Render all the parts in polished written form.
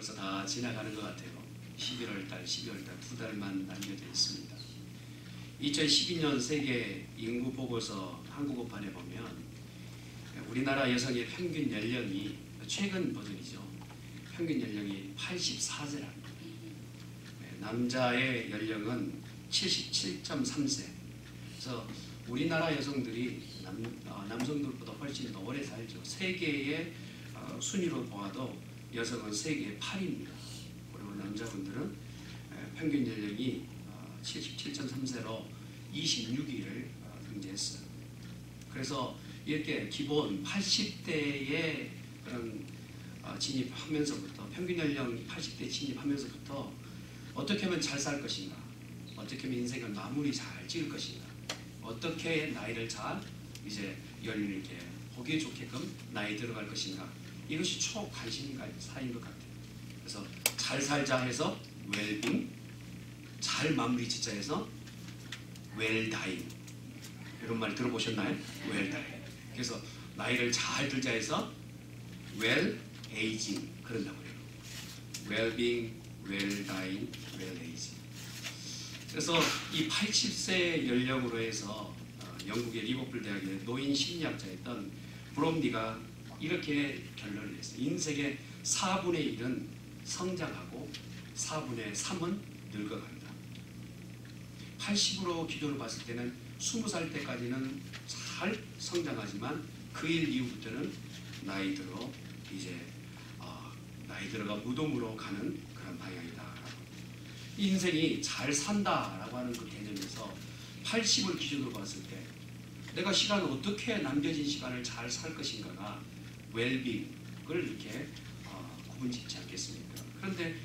벌써 다 지나가는 것 같아요. 11월달, 12월달 2달만 남겨져 있습니다. 2012년 세계 인구 보고서 한국어판에 보면 우리나라 여성의 평균 연령이 최근 버전이죠. 평균 연령이 84세랍니다. 남자의 연령은 77.3세. 그래서 우리나라 여성들이 남성들보다 훨씬 더 오래 살죠. 세계의 순위로 보아도 여성은 세계 8위입니다. 그리고 남자분들은 평균 연령이 77.3세로 26위를 등재했어요. 그래서 이렇게 기본 80대에 그런 진입하면서부터 평균 연령 80대 진입하면서부터 어떻게 하면 잘 살 것인가, 어떻게 하면 인생을 마무리 잘 지을 것인가, 어떻게 나이를 잘 이제 이렇게 보기 좋게끔 나이 들어갈 것인가, 이것이 초관심 사인 것 같아요. 그래서 잘 살자 해서 웰빙, 잘 마무리 짓자 해서 웰다잉, 이런 말 들어보셨나요? 웰다잉. 그래서 나이를 잘 들자 해서 웰에이징 그런다고 해요. 웰빙, 웰다잉, 웰에이징. 그래서 이 80세 연령으로 해서 영국의 리버풀 대학의 노인 심리학자였던 브롬디가 이렇게 결론을 냈어요. 인생의 4분의 1은 성장하고 4분의 3은 늙어간다. 80으로 기준으로 봤을 때는 20살 때까지는 잘 성장하지만 그 일 이후부터는 나이 들어가 무덤으로 가는 그런 방향이다. 인생이 잘 산다라고 하는 그 개념에서 80을 기준으로 봤을 때 내가 시간을 어떻게 남겨진 시간을 잘 살 것인가가 웰빙을 이렇게 구분짓지 않겠습니까? 그런데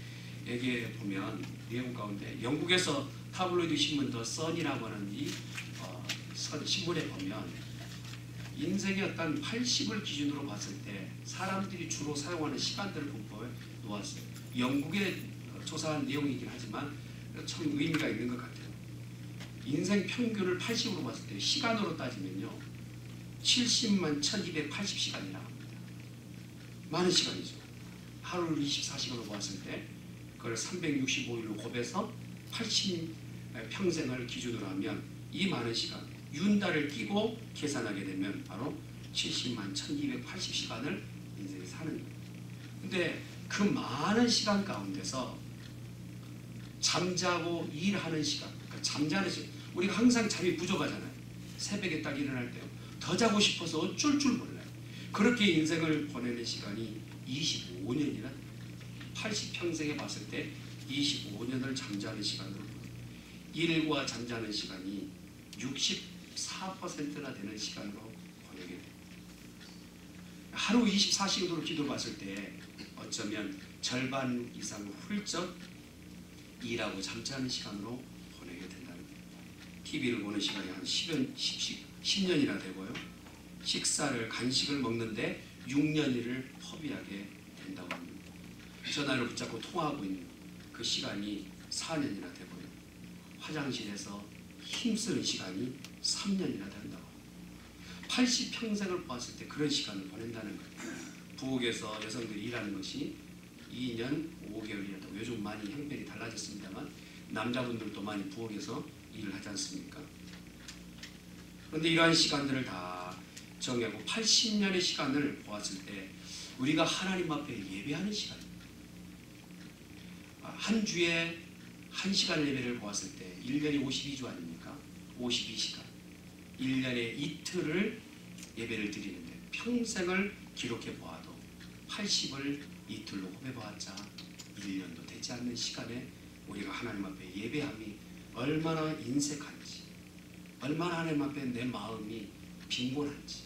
여기에 보면 내용 가운데 영국에서 타블로이드 신문 더 선이라고 하는 이 신문에 보면 인생의 어떤 80을 기준으로 봤을 때 사람들이 주로 사용하는 시간들을 분포해 놓았어요. 영국에 조사한 내용이긴 하지만 참 의미가 있는 것 같아요. 인생 평균을 80으로 봤을 때 시간으로 따지면요 70만 1280시간이나 합니다. 많은 시간이죠. 하루를 24시간으로 봤을 때 그걸 365일로 곱해서 80평생을 기준으로 하면 이 많은 시간 윤달을 끼고 계산하게 되면 바로 70만 1280시간을 인생에 사는 거예요. 근데 그 많은 시간 가운데서 잠자고 일하는 시간, 그러니까 잠자는 시간, 우리가 항상 잠이 부족하잖아요. 새벽에 딱 일어날 때요. 더 자고 싶어서 어쩔 줄 몰라요. 그렇게 인생을 보내는 시간이 25년이나 80평생에 봤을 때 25년을 잠자는 시간으로 일과 잠자는 시간이 64%나 되는 시간으로 보내게 됩니다. 하루 24시간으로 기도 봤을 때 어쩌면 절반 이상 훌쩍 일하고 잠자는 시간으로 보내게 된다는 겁니다. TV를 보는 시간이 한 10년이나 되고요. 간식을 먹는데 6년을 허비하게 된다고 합니다. 전화를 붙잡고 통화하고 있는 그 시간이 4년이나 되고요. 화장실에서 힘쓰는 시간이 3년이나 된다고 합니다. 80평생을 보았을 때 그런 시간을 보낸다는 거예요. 부엌에서 여성들이 일하는 것이 2년 5개월이라도 요즘 많이 형편이 달라졌습니다만 남자분들도 많이 부엌에서 일을 하지 않습니까? 그런데 이러한 시간들을 다 정하고 80년의 시간을 보았을 때 우리가 하나님 앞에 예배하는 시간입니다. 한 주에 1시간 예배를 보았을 때 1년이 52주 아닙니까? 52시간 1년에 이틀을 예배를 드리는데 평생을 기록해 보아도 80을 이틀로 곱해보았자 1년도 되지 않는 시간에 우리가 하나님 앞에 예배함이 얼마나 인색한지, 얼마나 하나님 앞에 내 마음이 빈곤한지.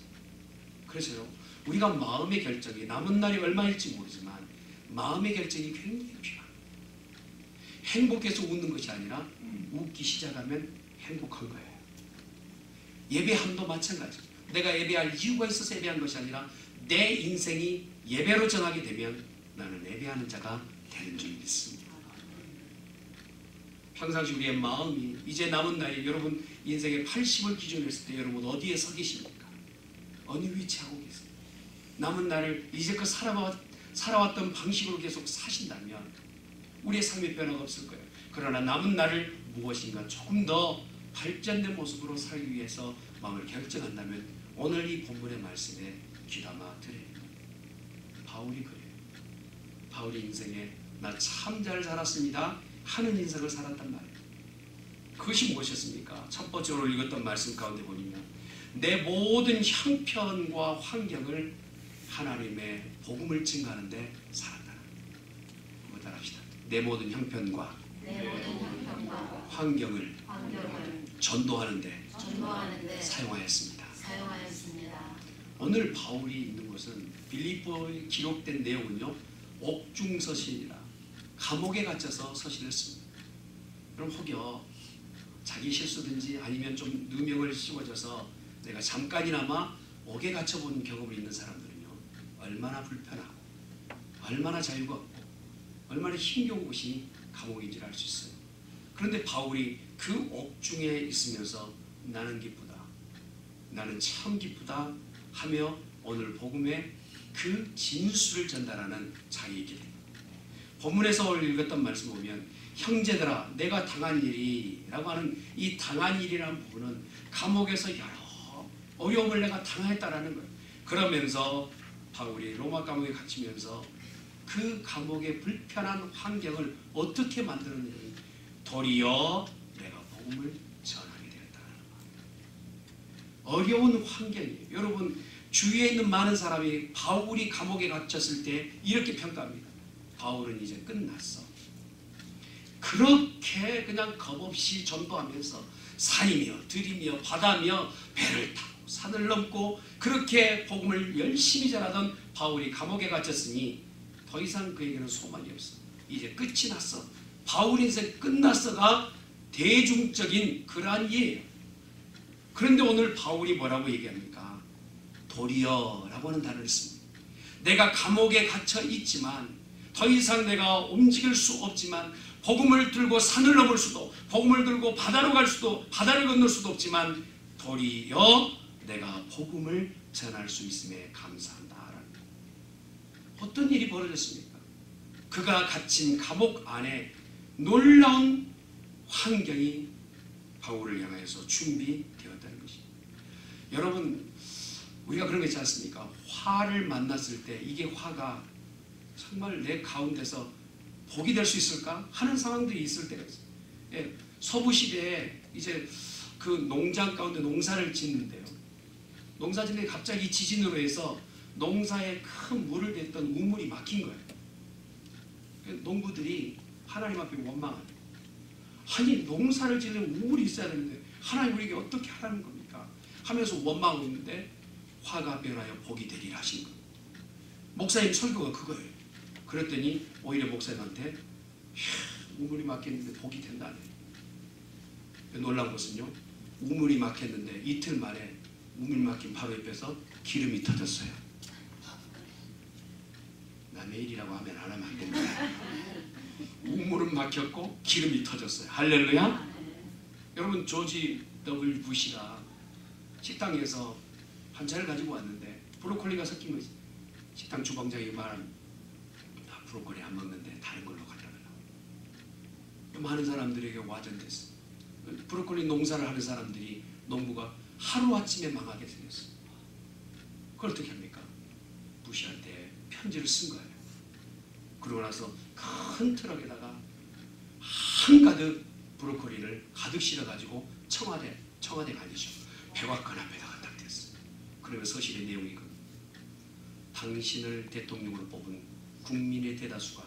그래서요, 우리가 마음의 결정이 남은 날이 얼마일지 모르지만 마음의 결정이 굉장히 필요합니다. 행복해서 웃는 것이 아니라 웃기 시작하면 행복한 거예요. 예배함도 마찬가지입니다. 내가 예배할 이유가 있어서 예배한 것이 아니라 내 인생이 예배로 정하게 되면 나는 예배하는 자가 되는 줄 믿습니다. 평상시 우리의 마음이 이제 남은 나이, 여러분 인생의 80을 기준으로 했을 때 여러분 어디에 서 계십니까? 어느 위치하고 계세요? 남은 날을 이제껏 살아왔던 방식으로 계속 사신다면 우리의 삶의 변화가 없을 거예요. 그러나 남은 날을 무엇인가 조금 더 발전된 모습으로 살기 위해서 마음을 결정한다면 오늘 이 본문의 말씀에 귀담아 들으래요. 바울이 그래요. 바울이 인생에 나 참 잘 살았습니다 하는 인생을 살았단 말이에요. 그것이 무엇이었습니까? 첫 번째로 읽었던 말씀 가운데 보면 내 모든 형편과 환경을 하나님의 복음을 증거하는 데 살았다. 한번 따라합시다. 내 모든 형편과 환경을 전도하는 데 사용하였습니다. 오늘 바울이 있는 곳은 빌립보에 기록된 내용은요, 옥중 서신이라 감옥에 갇혀서 서신을 씁니다. 그럼 혹여 자기 실수든지 아니면 좀 누명을 씌워져서 내가 잠깐이나마 옥에 갇혀본 경험이 있는 사람들은요, 얼마나 불편하고 얼마나 자유가 없고 얼마나 힘겨운 곳이 감옥인지를 알 수 있어요. 그런데 바울이 그 옥중에 있으면서 나는 기쁘다, 나는 참 기쁘다 하며 오늘 복음의 그 진수를 전달하는 자기의 길. 본문에서 오늘 읽었던 말씀 보면 형제들아 내가 당한 일이라고 하는 이 당한 일이라는 부분은 감옥에서 여러 어려움을 내가 당했다라는 거예요. 그러면서 바울이 로마 감옥에 갇히면서 그 감옥의 불편한 환경을 어떻게 만드는지 도리어 내가 복음을 전하게 되었다는 거예요. 어려운 환경이에요. 여러분 주위에 있는 많은 사람이 바울이 감옥에 갇혔을 때 이렇게 평가합니다. 바울은 이제 끝났어. 그렇게 그냥 겁없이 전도하면서 산이며 들이며 바다며 배를 타고 산을 넘고 그렇게 복음을 열심히 전하던 바울이 감옥에 갇혔으니 더 이상 그에게는 소망이 없어. 이제 끝이 났어. 바울 인생 끝났어가 대중적인 그러한 예예요. 그런데 오늘 바울이 뭐라고 얘기합니까? 도리어라고 하는 단어를 씁니다. 내가 감옥에 갇혀 있지만 더 이상 내가 움직일 수 없지만 복음을 들고 산을 넘을 수도 복음을 들고 바다로 갈 수도 바다를 건널 수도 없지만 도리어 내가 복음을 전할 수 있음에 감사한다. 어떤 일이 벌어졌습니까? 그가 갇힌 감옥 안에 놀라운 환경이 바울을 향해서 준비되었다는 것입니다. 여러분 우리가 그런 거 있지 않습니까? 화를 만났을 때 이게 화가 정말 내 가운데서 복이 될 수 있을까 하는 상황들이 있을 때가 있어요. 예, 서부시대에 이제 그 농장 가운데 농사를 짓는데요. 농사 짓는데 갑자기 지진으로 해서 농사에 큰 물을 댔던 우물이 막힌 거예요. 농부들이 하나님 앞에 원망하는 거예요. 아니 농사를 지는 우물이 있어야 되는데 하나님 우리에게 어떻게 하라는 겁니까? 하면서 원망하고 있는데 화가 변하여 복이 되리라 하신 거예요. 목사님 설교가 그거예요. 그랬더니 오히려 목사님한테 우물이 막혔는데 복이 된다네. 놀란 것은요, 우물이 막혔는데 이틀 만에 우물 막힌 바로 옆에서 기름이 터졌어요. 남의 일이라고 하면 안 하면 안 됩니다. 우물은 막혔고 기름이 터졌어요. 할렐루야. 여러분 조지 W 부시가 식당에서 반찬을 가지고 왔는데 브로콜리가 섞인 거지. 식당 주방장이 말한 브로콜리 안 먹는데 다른 걸로 갖다 달라고. 많은 사람들에게 와전됐어. 브로콜리 농사를 하는 사람들이 농부가 하루아침에 망하게 생겼어. 그걸 어떻게 합니까? 부시한테 편지를 쓴 거예요. 그러고 나서 큰 트럭에다가 한가득 브로콜리를 가득 실어가지고 청와대가 아니죠. 백악관 앞에다가 딱 댔어요. 그러면 서실의 내용이 그 당신을 대통령으로 뽑은 국민의 대다수가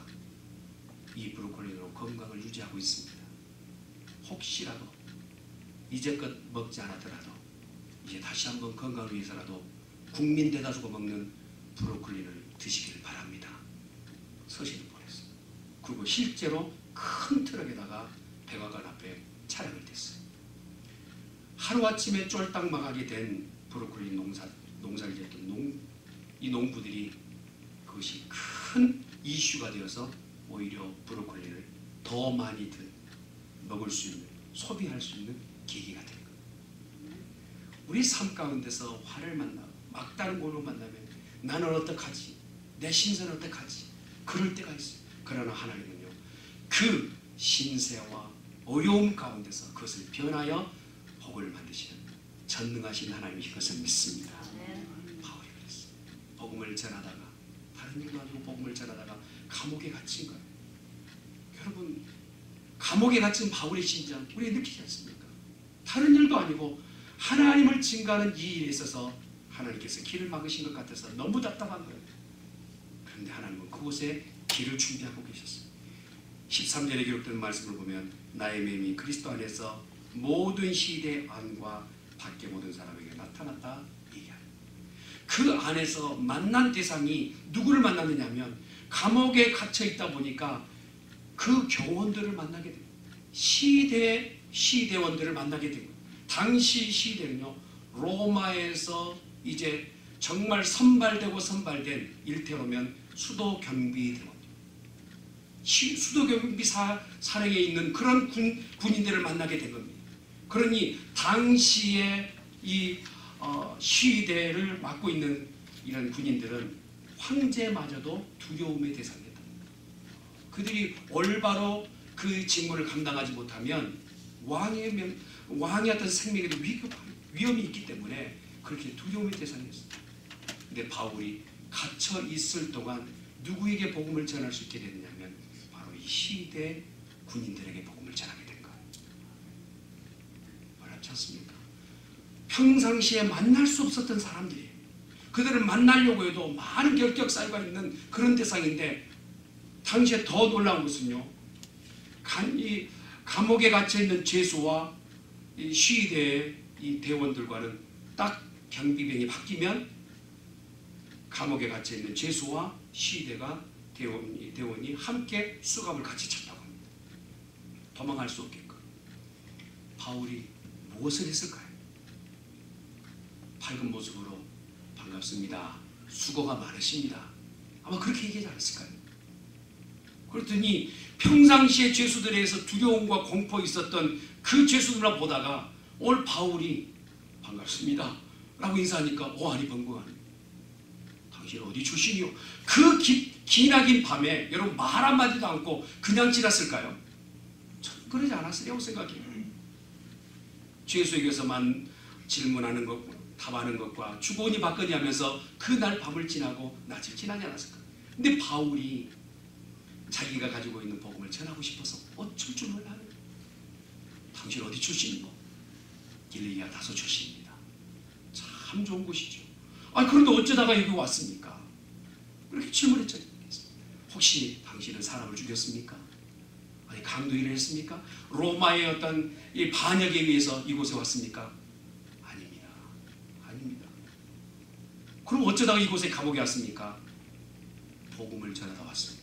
이 브로콜리로 건강을 유지하고 있습니다. 혹시라도 이제껏 먹지 않았더라도 이제 다시 한번 건강을 위해서라도 국민 대다수가 먹는 브로콜리를 드시길 바랍니다. 서신을 보냈어요. 그리고 실제로 큰 트럭에다가 백악관 앞에 차량을 댔어요. 하루아침에 쫄딱 망하게 된 브로콜리 농사를 짓던 이 농부들이 그것이 큰 이슈가 되어서 오히려 브로콜리를 더 많이 먹을 수 있는, 소비할 수 있는 계기가 된 거예요. 우리 삶 가운데서 화를 만나고 막다른 고를 만나면 나는 어떡하지? 내 신세는 어떡하지? 그럴 때가 있어요. 그러나 하나님은요, 그 신세와 어려움 가운데서 그것을 변하여 복을 만드시는 전능하신 하나님이 것을 믿습니다. 바울이 그랬어요. 복음을 전하다가, 다른 일도 아니고 복음을 전하다가 감옥에 갇힌 거예요. 여러분, 감옥에 갇힌 바울의 심정 우리 느끼지 않습니까? 다른 일도 아니고 하나님을 증거하는 이 일에 있어서 하나님께서 길을 막으신 것 같아서 너무 답답한 거예요. 그런데 하나님은 그곳에 길을 준비하고 계셨어요. 13절에 기록된 말씀을 보면 나의 맴이 그리스도 안에서 모든 시대의 안과 밖에 모든 사람에게 나타났다 얘기합니다. 그 안에서 만난 대상이 누구를 만났느냐 하면 감옥에 갇혀 있다 보니까 그 교원들을 만나게 됩니다. 시대원들을 만나게 됩니다. 당시 시대는요, 로마에서 이제 정말 선발된 일테로면 수도 경비대원, 수도 경비 사령에 있는 그런 군인들을 만나게 된 겁니다. 그러니 당시에 이 시대를 맡고 있는 이런 군인들은 황제마저도 두려움의 대상이었다. 그들이 올바로 그 직무를 감당하지 못하면 왕의 어떤 생명에도 위험이 있기 때문에 그렇게 두려움의 대상이었습니다. 근데 바울이 갇혀 있을 동안 누구에게 복음을 전할 수 있게 됐냐면 바로 이 시대 군인들에게 복음을 전하게 된 거예요. 어렵지 않습니까? 평상시에 만날 수 없었던 사람들이, 그들을 만나려고 해도 많은 결격사유가 있는 그런 대상인데, 당시에 더 놀라운 것은요, 이 감옥에 갇혀있는 죄수와 이 시대의 이 대원들과는 딱 경비병이 바뀌면 감옥에 갇혀있는 죄수와 시대가 대원이 함께 수갑을 같이 찼다고 합니다. 도망갈 수 없게끔. 바울이 무엇을 했을까요? 밝은 모습으로 반갑습니다, 수고가 많으십니다, 아마 그렇게 얘기하지 않았을까요? 그랬더니 평상시에 죄수들에 의해서 두려움과 공포 있었던 그 죄수들만 보다가 오늘 바울이 반갑습니다 라고 인사하니까 아니 번거하네. 당신 어디 출신이요? 그 기나긴 밤에 여러분 말 한마디도 않고 그냥 지났을까요? 저는 그러지 않았으리라고 생각해요. 죄수에게서만 질문하는 것, 답하는 것과 주거니 받거니 하면서 그날 밤을 지나고 낮을 지나지 않았을까? 근데 바울이 자기가 가지고 있는 복음을 전하고 싶어서 어쩔 줄 몰라요. 당신 어디 출신이고? 길리기아 다소 출신입니다. 참 좋은 곳이죠. 그런데 어쩌다가 여기 왔습니까? 그렇게 질문했죠. 혹시 당신은 사람을 죽였습니까? 아니 강도 일을 했습니까? 로마의 어떤 이 반역에 의해서 이곳에 왔습니까? 아닙니다. 아닙니다. 그럼 어쩌다가 이곳에 감옥에 왔습니까? 복음을 전하다 왔습니다.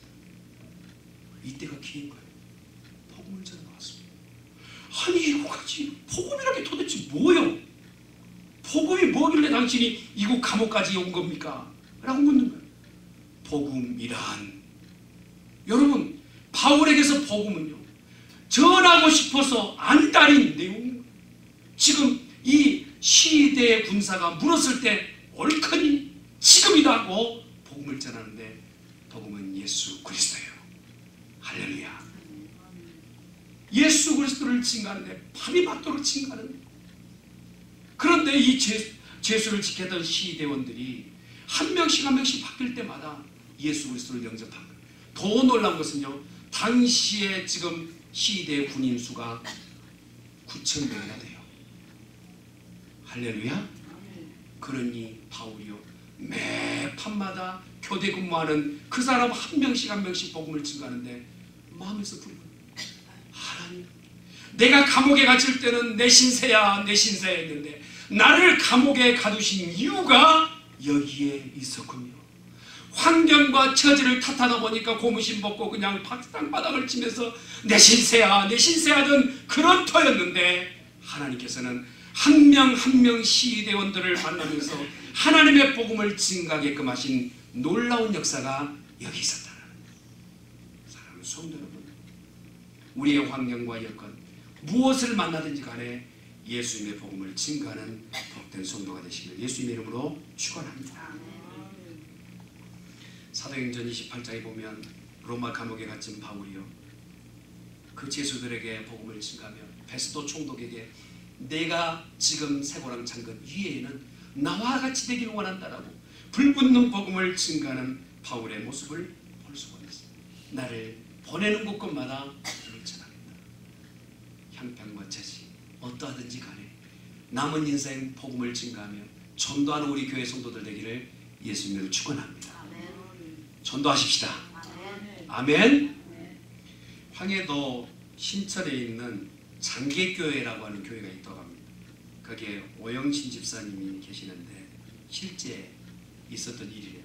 이때가 기회인 거예요. 복음을 전하다 왔습니다. 아니 이거까지 복음이란 게 도대체 뭐예요? 복음이 뭐길래 당신이 이곳 감옥까지 온 겁니까? 라고 묻는 거예요. 복음이란, 여러분 바울에게서 복음은요, 전하고 싶어서 안달인 내용입니다. 지금 이 시대의 군사가 물었을 때 얼큰이 지금이다 하고 복음을 전하는데, 복음은 예수 그리스도예요. 할렐루야. 예수 그리스도를 증거하는데 밤이 맞도록 증거하는. 그런데 이 죄수를 지켰던 시대원들이 한 명씩 바뀔 때마다 예수 그리스도를 영접한 거예요. 더 놀라운 것은요, 당시에 지금 시대의 군인 수가 9,000명이나 돼요. 할렐루야. 그러니 바울이요, 매 밤마다 교대 근무하는 그 사람 한 명씩 복음을 증거하는데 마음에서 부르는, 하나님, 내가 감옥에 갇힐 때는 내 신세야 했는데 나를 감옥에 가두신 이유가 여기에 있었군요. 환경과 처지를 탓하다 보니까 고무신 벗고 그냥 땅바닥을 치면서 내 신세하던 그런 터였는데, 하나님께서는 한 명 시대원들을 만나면서 하나님의 복음을 증가하게끔 하신 놀라운 역사가 여기 있었다는 거예요. 사랑하는 성도 여러분, 우리의 환경과 여건 무엇을 만나든지 간에 예수님의 복음을 증가하는 복된 성도가 되시길 예수님의 이름으로 축원합니다. 사도행전 28장에 보면 로마 감옥에 갇힌 바울이요, 그 죄수들에게 복음을 증가하며 베스도 총독에게 내가 지금 쇠고랑 찬 것 위에는 나와 같이 되기를 원한다라고 불붙는 복음을 증가하는 바울의 모습을 볼 수가 있습니다. 나를 보내는 곳곳마다 복음을 전합니다. 형편과 처지 어떠하든지 간에 남은 인생 복음을 증가하며 전도하는 우리 교회 성도들 되기를 예수님으로 축원합니다. 전도하십시다. 아멘. 황해도 신천에 있는 장계교회라고 하는 교회가 있다고 합니다. 거기에 오영신 집사님이 계시는데 실제 있었던 일이래요.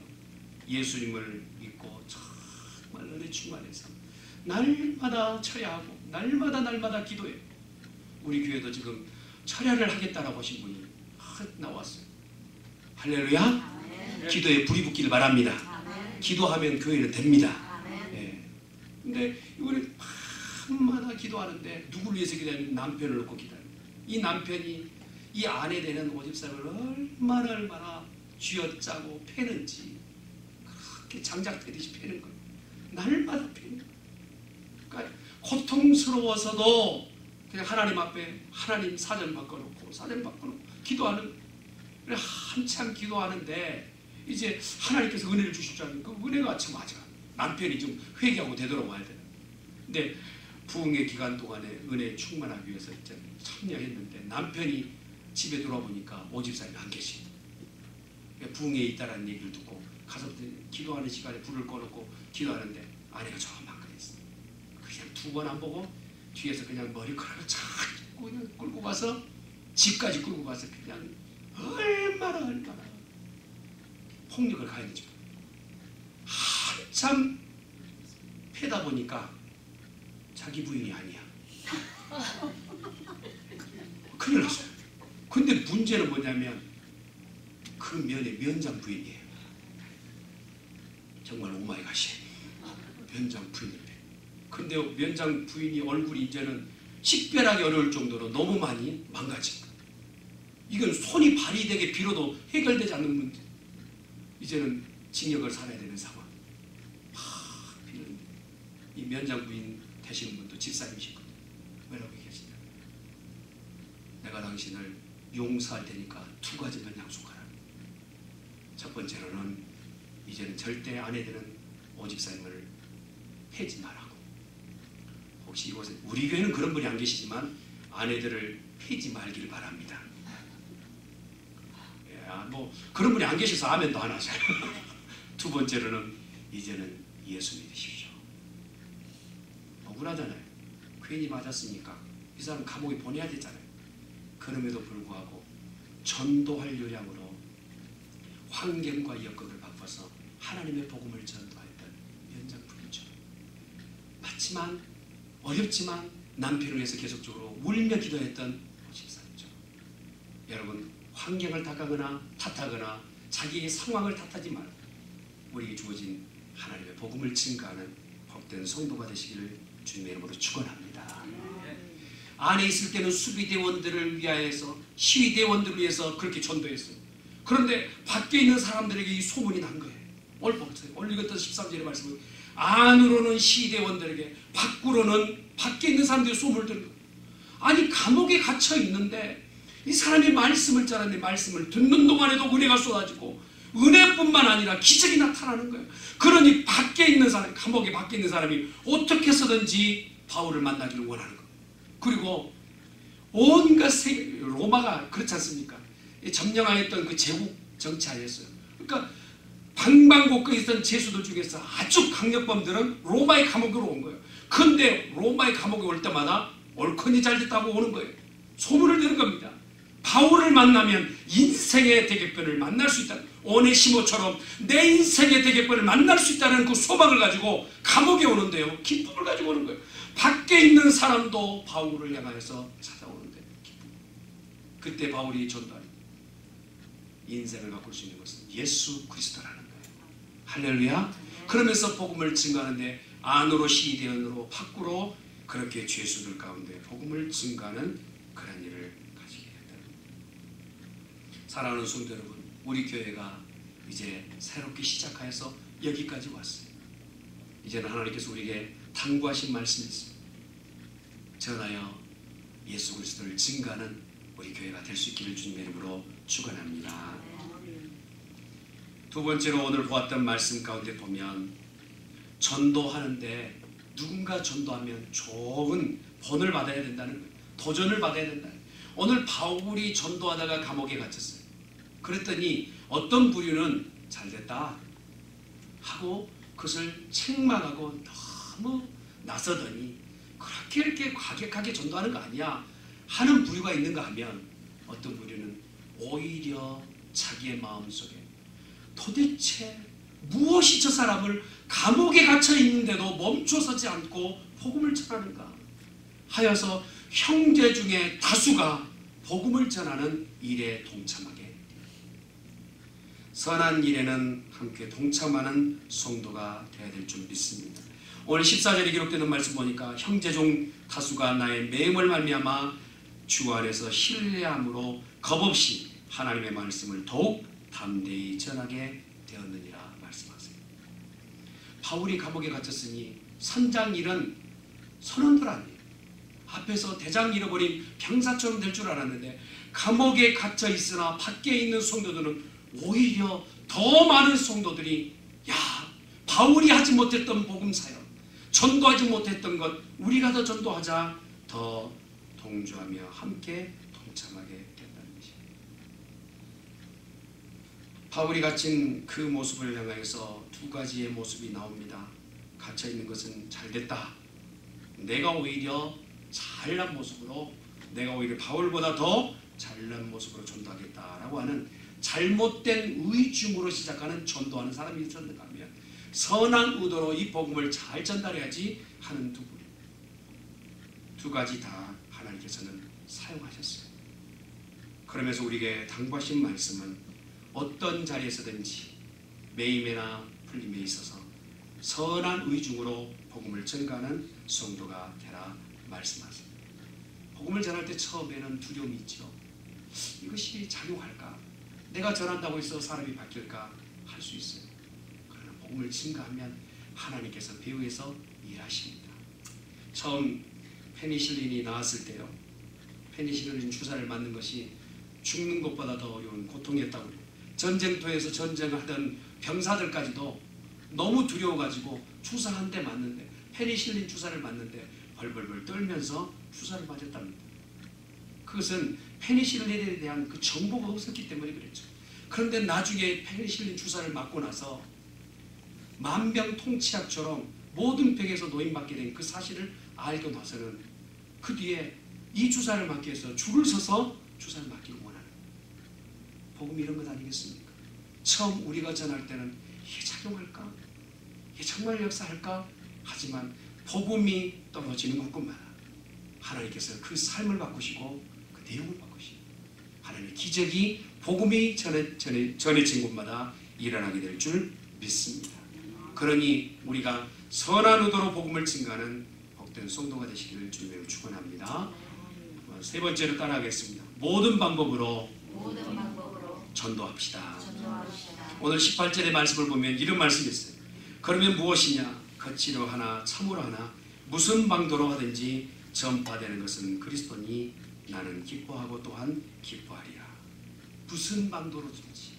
예수님을 믿고 정말 은혜 충만해서 날마다 철야하고 날마다 기도해요. 우리 교회도 지금 철야를 하겠다라고 하신 분이 나왔어요. 할렐루야. 기도에 불이 붙기를 바랍니다. 기도하면 교회는 됩니다. 근데 이번에 밤마다 기도하는데 누구를 위해서 기도하냐면 남편을 놓고 기도합니다. 이 남편이 이 아내 되는 오집사를 얼마나 쥐어짜고 패는지, 그렇게 장작패듯이 패는 거예요. 날마다 패는 거예요. 그러니까 고통스러워서도 그냥 하나님 앞에 하나님 사전 바꿔놓고 기도하는, 그래 한참 기도하는데 이제 하나님께서 은혜를 주실 줄 알았는데 그 은혜가 참 아직 남편이 좀 회개하고 되돌아와야 되는. 근데 부흥의 기간 동안에 은혜에 충만하기 위해서 이제 참여했는데 남편이 집에 들어보니까 오집사님이 안 계시고 부흥에 있다라는 얘기를 듣고 가서 기도하는 시간에 불을 꺼놓고 기도하는데 아내가 저만 그랬어요. 그냥 두 번 안 보고 뒤에서 그냥 머리카락을 착 그냥 끌고 가서 집까지 끌고 가서 그냥 얼마나 폭력을 가했는지 한참 패다 보니까 자기 부인이 아니야. 큰일 났어요. 근데 문제는 뭐냐면 그 면의 면장 부인이에요. 정말 오마이갓이에요. 면장 부인인데. 근데 면장 부인이 얼굴이 이제는 식별하기 어려울 정도로 너무 많이 망가진 거예요. 이건 손이 발휘되게 빌어도 해결되지 않는 문제. 이제는 징역을 살아야 되는 상황. 이 면장 부인 되시는 분도 집사님이시거든요. 뭐라고 얘기하시냐? 내가 당신을 용서할 테니까 두 가지만 약속하라. 첫 번째로는 이제는 절대 아내 되는 오집사님을 패지 말라고. 혹시 이곳에 우리 교회는 그런 분이 안 계시지만 아내들을 패지 말기를 바랍니다. 뭐 그런 분이 안 계셔서 아멘도 안 하세요. 두 번째로는 이제는 예수 믿으십시오. 억울하잖아요. 괜히 맞았으니까 이 사람 감옥에 보내야 되잖아요. 그럼에도 불구하고 전도할 요량으로 환경과 여건을 바꿔서 하나님의 복음을 전도했던 연장부이죠. 맞지만 어렵지만 남편을 위해서 계속적으로 울며 기도했던 집사님이죠. 여러분, 환경을 탓하거나 자기의 상황을 탓하지 말고 우리에게 주어진 하나님의 복음을 증거하는 복된 성도가 되시기를 주님의 이름으로 축원합니다. 안에 있을 때는 수비대원들을 위하여서 시위대원들을 위해서 그렇게 전도했어요. 그런데 밖에 있는 사람들에게 이 소문이 난 거예요. 오늘 읽었던 13절의 말씀은 안으로는 시위대원들에게 밖으로는 밖에 있는 사람들이 소문을 듣는 거예요. 아니 감옥에 갇혀 있는데 이 사람이 말씀을 전하는데 말씀을 듣는 동안에도 은혜가 쏟아지고 은혜뿐만 아니라 기적이 나타나는 거예요. 그러니 밖에 있는 사람, 감옥에 밖에 있는 사람이 어떻게 해서든지 바울을 만나기를 원하는 거예요. 그리고 온갖 로마가 그렇지 않습니까? 점령하였던 그 제국 정치하였어요. 그러니까 방방곡곡에 있던 죄수들 중에서 아주 강력범들은 로마의 감옥으로 온 거예요. 그런데 로마의 감옥에 올 때마다 얼큰이 잘 됐다고 오는 거예요. 소문을 내는 겁니다. 바울을 만나면 인생의 대격변을 만날 수 있다. 오네시모처럼 내 인생의 대격변을 만날 수 있다는 그 소망을 가지고 감옥에 오는데요. 기쁨을 가지고 오는 거예요. 밖에 있는 사람도 바울을 향하여서 찾아오는데 기쁨. 그때 바울이 전도하는 인생을 바꿀 수 있는 것은 예수 그리스도라는 거예요. 할렐루야. 그러면서 복음을 증거하는데 안으로 시대원으로 밖으로 그렇게 죄수들 가운데 복음을 증거하는 그런 일을 가지게 된다. 사랑하는 성도 여러분, 우리 교회가 이제 새롭게 시작하여서 여기까지 왔어요. 이제는 하나님께서 우리에게 당부하신 말씀이 있습니다. 전하여 예수 그리스도를 증거하는 우리 교회가 될 수 있기를 주님의 이름으로 축원합니다. 두 번째로 오늘 보았던 말씀 가운데 보면 전도하는데 누군가 전도하면 좋은 본을 받아야 된다는 거예요. 도전을 받아야 된다는 거예요. 오늘 바울이 전도하다가 감옥에 갇혔어요. 그랬더니 어떤 부류는 잘됐다 하고 그것을 책망하고 너무 나서더니 그렇게 이렇게 과격하게 전도하는 거 아니야 하는 부류가 있는가 하면 어떤 부류는 오히려 자기의 마음속에 도대체 무엇이 저 사람을 감옥에 갇혀 있는데도 멈춰서지 않고 복음을 전하는가 하여서 형제 중에 다수가 복음을 전하는 일에 동참하게, 선한 일에는 함께 동참하는 성도가 되어야 될 줄 믿습니다. 오늘 14절에 기록되는 말씀 보니까 형제 중 다수가 나의 매임을 말미암아 주 안에서 신뢰함으로 겁없이 하나님의 말씀을 더욱 담대히 전하게 되었느니라 말씀하세요. 바울이 감옥에 갇혔으니 선장 일은 선원들 아니에요. 앞에서 대장 잃어버린 병사처럼 될 줄 알았는데 감옥에 갇혀 있으나 밖에 있는 성도들은 오히려 더 많은 성도들이 야, 바울이 하지 못했던 복음 사역, 전도하지 못했던 것 우리가 더 전도하자, 더 동조하며 함께 동참하게 된다는 것입니다. 바울이 갇힌 그 모습을 향해서 두 가지의 모습이 나옵니다. 갇혀 있는 것은 잘됐다. 내가 오히려 잘난 모습으로, 내가 오히려 바울보다 더 잘난 모습으로 전도하겠다라고 하는 잘못된 의중으로 시작하는 전도하는 사람이 있었는가 하면 선한 의도로 이 복음을 잘 전달해야지 하는 두 가지 다 하나님께서는 사용하셨어요. 그러면서 우리에게 당부하신 말씀은 어떤 자리에서든지 매임이나 풀림에 있어서 선한 의중으로 복음을 전가하는 성도가 되라 말씀하세요. 복음을 전할 때 처음에는 두려움이 있죠. 이것이 작용할까? 내가 전한다고 해서 사람이 바뀔까? 할 수 있어요. 그러나 복음을 증거하면 하나님께서 배후에서 일하십니다. 처음 페니실린이 나왔을 때요, 페니실린 주사를 맞는 것이 죽는 것보다 더 어려운 고통이었다고 해요. 전쟁터에서 전쟁하던 병사들까지도 너무 두려워가지고 주사 한 대 맞는데, 페니실린 주사를 맞는데 벌벌벌 떨면서 주사를 맞았답니다. 그것은 페니실린에 대한 그 정보가 없었기 때문에 그랬죠. 그런데 나중에 페니실린 주사를 맞고 나서 만병통치약처럼 모든 병에서 노임받게 된 그 사실을 알고 나서는 그 뒤에 이 주사를 맞기 위해서 줄을 서서 주사를 맞기를 원하는, 복음이 이런 것 아니겠습니까? 처음 우리가 전할 때는 이게 작용할까? 이게 정말 역사할까? 하지만 복음이 떨어지는 곳곳마다 하나님께서 그 삶을 바꾸시고 그 내용을 바꾸시고 하나님의 기적이 복음이 전해진 곳마다 일어나게 될 줄 믿습니다. 그러니 우리가 선한 의도로 복음을 증거하는 복된 성도가 되시기를 주님으로 축원합니다. 세 번째로 따라하겠습니다. 모든 방법으로 전도합시다. 오늘 18절의 말씀을 보면 이런 말씀이 있어요. 그러면 무엇이냐? 거치로 하나 참으로 하나 무슨 방도로 하든지 전파되는 것은 그리스도니 나는 기뻐하고 또한 기뻐하리라. 무슨 방도로든지.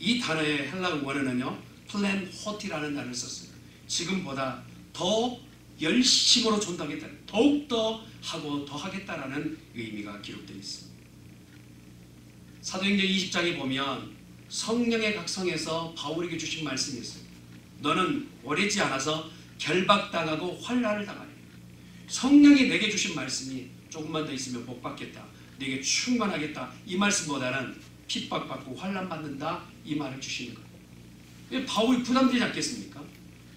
이 단어의 헬라 원어는요, 플랜 호티라는 단어를 썼어요. 지금보다 더 열심으로 전도하겠다, 더욱더 하고 더 하겠다라는 의미가 기록되어 있습니다. 사도행전 20장에 보면 성령의 각성에서 바울에게 주신 말씀이 있어요. 너는 오래지 않아서 결박당하고 환난을 당하리. 성령이 내게 주신 말씀이 조금만 더 있으면 복받겠다, 내게 충만하겠다, 이 말씀보다는 핍박받고 환난받는다, 이 말을 주시는 거예요. 왜 바울이 부담되지 않겠습니까?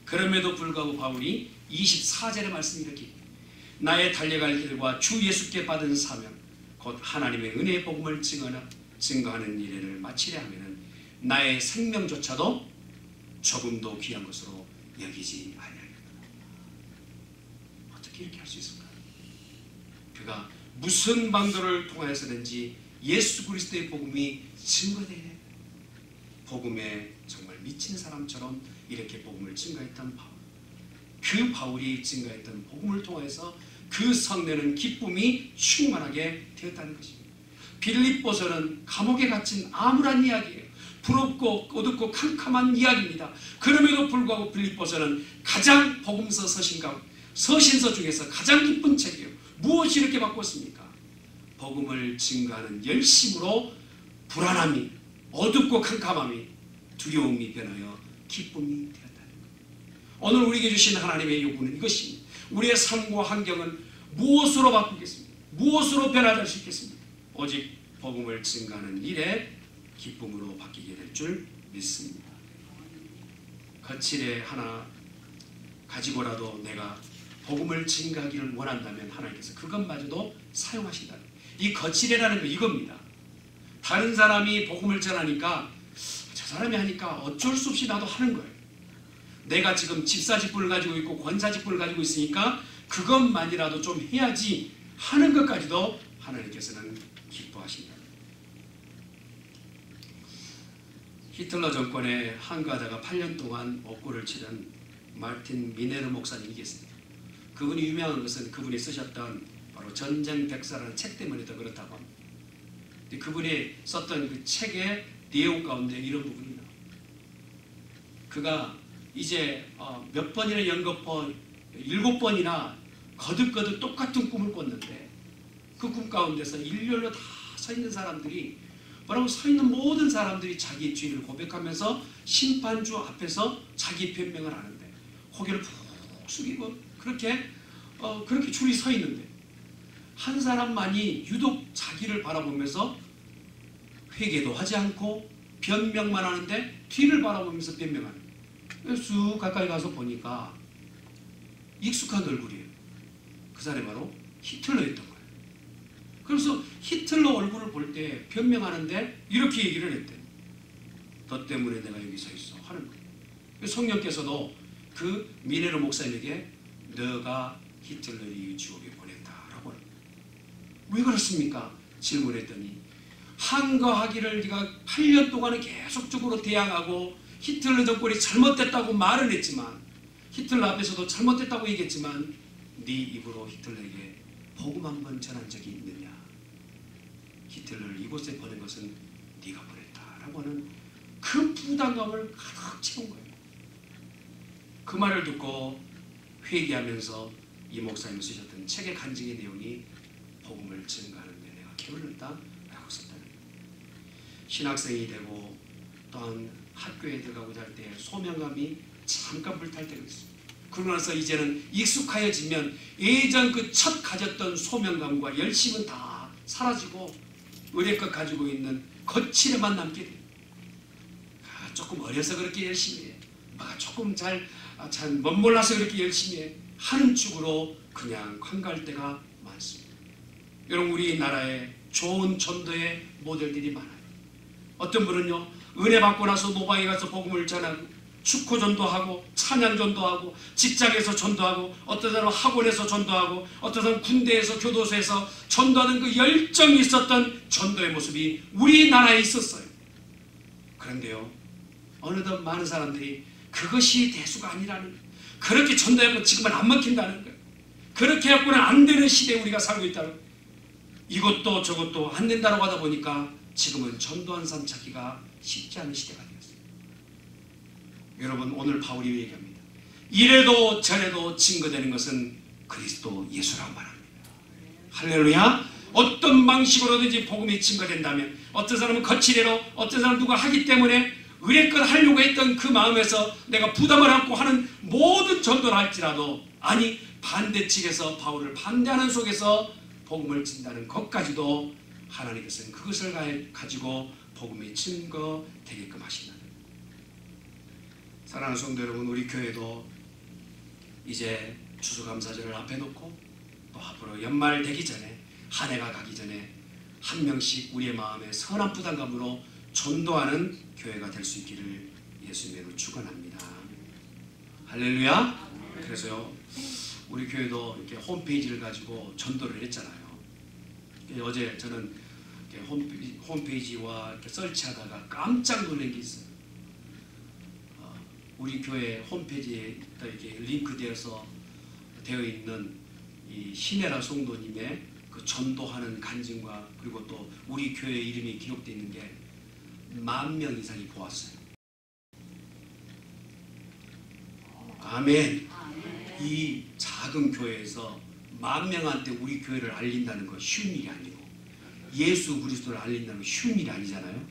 그럼에도 불구하고 바울이 24절의 말씀이 이렇게, 나의 달려갈 길과 주 예수께 받은 사명 곧 하나님의 은혜의 복음을 증거하는 일을 마치려 하면은 나의 생명조차도 조금도 귀한 것으로 여기지 아니하겠다. 어떻게 이렇게 할 수 있을까요? 그가 무슨 방도를 통하여서든지 예수 그리스도의 복음이 증거되어야, 복음에 정말 미친 사람처럼 이렇게 복음을 증거했던 바울. 그 바울이 증거했던 복음을 통해서 그 성내는 기쁨이 충만하게 되었다는 것입니다. 빌립보서는 감옥에 갇힌 암울한 이야기예요. 부럽고 어둡고 캄캄한 이야기입니다. 그럼에도 불구하고 빌립보서는 가장 복음서 서신서 중에서 가장 기쁜 책이에요. 무엇이 이렇게 바꿨습니까? 복음을 증거하는 열심으로 불안함이, 어둡고 캄캄함이, 두려움이 변하여 기쁨이 되었다는 것. 오늘 우리에게 주신 하나님의 요구는 이것입니다. 우리의 삶과 환경은 무엇으로 바꾸겠습니까? 무엇으로 변화될 수 있겠습니까? 오직 복음을 증거하는 일에 기쁨으로 바뀌게 될 줄 믿습니다. 거칠에 하나 가지고라도 내가 복음을 증거하기를 원한다면 하나님께서 그것마저도 사용하신다. 이 거칠이라는 거 이겁니다. 다른 사람이 복음을 전하니까 저 사람이 하니까 어쩔 수 없이 나도 하는 거예요. 내가 지금 집사직분을 가지고 있고 권사직분을 가지고 있으니까 그것만이라도 좀 해야지 하는 것까지도 하나님께서는 기뻐하신다. 히틀러 정권에 항거하다가 8년 동안 옥고를 치른 마르틴 미네르 목사님이 계십니다. 그분이 유명한 것은 그분이 쓰셨던 바로 전쟁 백사라는 책 때문에도 그렇다고 합니다. 그분이 썼던 그 책의 내용 가운데 이런 부분이 나옵니다. 그가 이제 몇 번이나 연거푸 7번이나 거듭거듭 똑같은 꿈을 꿨는데 그 꿈 가운데서 일렬로 다 서 있는 사람들이 뭐라고 서 있는 모든 사람들이 자기 죄를 고백하면서 심판주 앞에서 자기 변명을 하는데 고개를 푹 숙이고 그렇게 줄이 서 있는데 한 사람만이 유독 자기를 바라보면서 회개도 하지 않고 변명만 하는데 뒤를 바라보면서 변명하는 거예요. 쑥 가까이 가서 보니까 익숙한 얼굴이에요. 그 사람이 바로 히틀러였던 거예요. 그래서 히틀러 얼굴을 볼 때 변명하는데 이렇게 얘기를 했대요. 너 때문에 내가 여기 서 있어 하는 거예요. 성령께서도 그 미네르 목사님에게 너가 히틀러를 지옥에 보냈다라고 합니다. 왜 그렇습니까? 질문했더니 항거하기를 네가 8년 동안은 계속적으로 대항하고 히틀러 정권이 잘못됐다고 말은 했지만 히틀러 앞에서도 잘못됐다고 얘기했지만 네 입으로 히틀러에게 복음 한 번 전한 적이 있느냐? 히틀러를 이곳에 보낸 것은 네가 보냈다라고 하는 그 부담감을 가득 채운 거예요. 그 말을 듣고 회개하면서 이 목사님이 쓰셨던 책의 간증의 내용이 복음을 증거하는 데 내가 게을렀다라고 썼다는 거예요. 신학생이 되고 또한 학교에 들어가고자 할 때 소명감이 잠깐 불탈 때가 있어요. 그러고 나서 이제는 익숙하여지면 예전 그 첫 가졌던 소명감과 열심은 다 사라지고 의뢰껏 가지고 있는 거칠에만 남게 돼요. 조금 어려서 그렇게 열심히 해. 조금 잘 멋몰라서 그렇게 열심히 해. 하는 쪽으로 그냥 관갈 때가 많습니다. 여러분 우리나라에 좋은 전도의 모델들이 많아요. 어떤 분은요 은혜 받고 나서 노방에 가서 복음을 전하고 축구 전도하고 찬양 전도하고 직장에서 전도하고 어떤 사람은 학원에서 전도하고 어떤 사람은 군대에서 교도소에서 전도하는 그 열정이 있었던 전도의 모습이 우리나라에 있었어요. 그런데요 어느덧 많은 사람들이 그것이 대수가 아니라는 거예요. 그렇게 전도해도 지금은 안 먹힌다는 거예요. 그렇게 해갖고는 안 되는 시대에 우리가 살고 있다는 거예요. 이것도 저것도 안 된다고 하다 보니까 지금은 전도한 사람 찾기가 쉽지 않은 시대가 되었어요. 여러분 오늘 바울이 얘기합니다. 이래도 저래도 증거되는 것은 그리스도 예수라고 말합니다. 할렐루야. 어떤 방식으로든지 복음이 증거된다면 어떤 사람은 거칠애로 어떤 사람은 누가 하기 때문에 의뢰껏 하려고 했던 그 마음에서 내가 부담을 안고 하는 모든 전도를 할지라도 아니 반대측에서 바울을 반대하는 속에서 복음을 전다는 것까지도 하나님께서는 그것을 가지고 복음이 증거되게끔 하신다. 사랑하는 성도 여러분 우리 교회도 이제 추수감사절을 앞에 놓고 또 앞으로 연말 되기 전에 한 해가 가기 전에 한 명씩 우리의 마음에 선한 부담감으로 전도하는 교회가 될 수 있기를 예수님으로 축원합니다. 할렐루야. 그래서요 우리 교회도 이렇게 홈페이지를 가지고 전도를 했잖아요. 어제 저는 홈페이지와 이렇게 설치하다가 깜짝 놀란 게 있어요. 우리 교회 홈페이지에 이렇게 링크되어서 되어 있는 이 신혜라 성도님의 그 전도하는 간증과 그리고 또 우리 교회 이름이 기록되어 있는 게 10,000명 이상이 보았어요. 아멘. 이 작은 교회에서 10,000명한테 우리 교회를 알린다는 거 쉬운 일이 아니고 예수 그리스도를 알린다는 거 쉬운 일이 아니잖아요.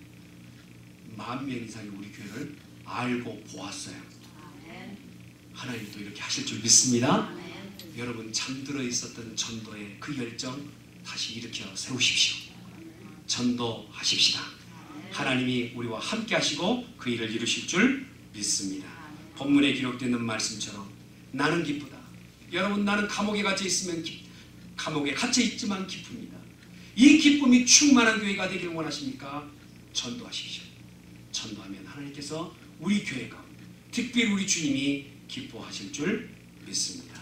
10,000명 이상이 우리 교회를 알고 보았어요. 하나님도 이렇게 하실 줄 믿습니다. 여러분 잠들어 있었던 전도의 그 열정 다시 일으켜 세우십시오. 전도하십시다. 하나님이 우리와 함께 하시고 그 일을 이루실 줄 믿습니다. 본문에 기록되는 말씀처럼 나는 기쁘다. 여러분 나는 감옥에 갇혀 있으면 감옥에 갇혀 있지만 기쁩니다. 이 기쁨이 충만한 교회가 되기를 원하십니까? 전도하십시오. 전도하면 하나님께서 우리 교회가 특별히 우리 주님이 기뻐하실 줄 믿습니다.